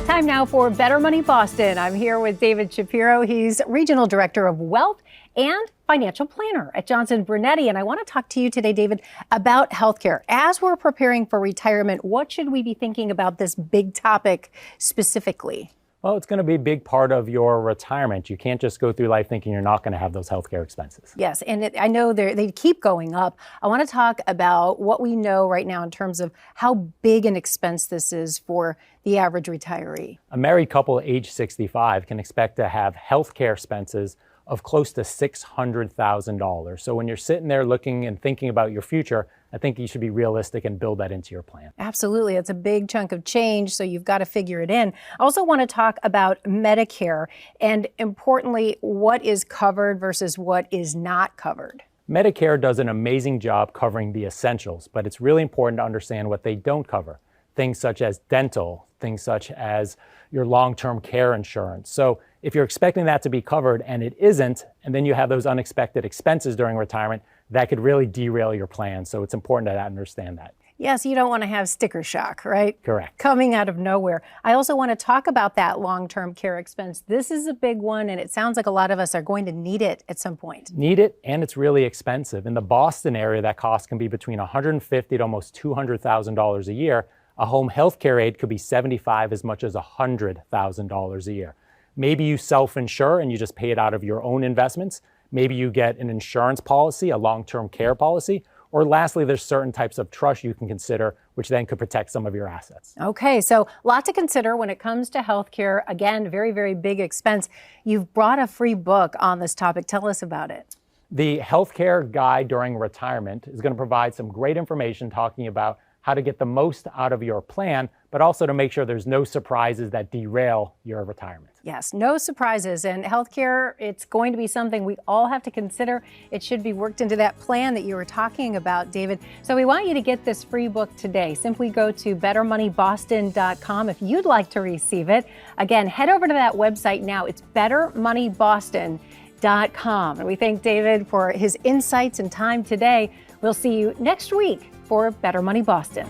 Time now for Better Money Boston. I'm here with David Shapiro. He's Regional Director of Wealth and Financial Planner at Johnson Brunetti. And I want to talk to you today, David, about healthcare. As we're preparing for retirement, what should we be thinking about this big topic specifically? Well, it's going to be a big part of your retirement. You can't just go through life thinking you're not going to have those healthcare expenses. Yes, and I know they keep going up. I want to talk about what we know right now in terms of how big an expense this is for the average retiree. A married couple age 65 can expect to have healthcare expenses of close to $600,000. So when you're sitting there looking and thinking about your future, I think you should be realistic and build that into your plan. Absolutely. It's a big chunk of change, so you've got to figure it in. I also want to talk about Medicare and, importantly, what is covered versus what is not covered. Medicare does an amazing job covering the essentials, but it's really important to understand what they don't cover. Things such as dental, things such as your long-term care insurance. So if you're expecting that to be covered and it isn't, and then you have those unexpected expenses during retirement, that could really derail your plan. So it's important to understand that. Yes, you don't want to have sticker shock, right? Correct. Coming out of nowhere. I also want to talk about that long-term care expense. This is a big one, and it sounds like a lot of us are going to need it at some point. Need it, and it's really expensive. In the Boston area, that cost can be between $150,000 to almost $200,000 a year. A home health care aid could be $75,000 as much as $100,000 a year. Maybe you self-insure and you just pay it out of your own investments. Maybe you get an insurance policy, a long-term care policy. Or lastly, there's certain types of trust you can consider, which then could protect some of your assets. Okay, so a lot to consider when it comes to healthcare. Again, very, very big expense. You've brought a free book on this topic. Tell us about it. The Healthcare Guide During Retirement is going to provide some great information talking about how to get the most out of your plan, but also to make sure there's no surprises that derail your retirement. Yes, no surprises. And healthcare, it's going to be something we all have to consider. It should be worked into that plan that you were talking about, David. So we want you to get this free book today. Simply go to bettermoneyboston.com if you'd like to receive it. Again, head over to that website now. It's bettermoneyboston.com. And we thank David for his insights and time today. We'll see you next week for Better Money Boston.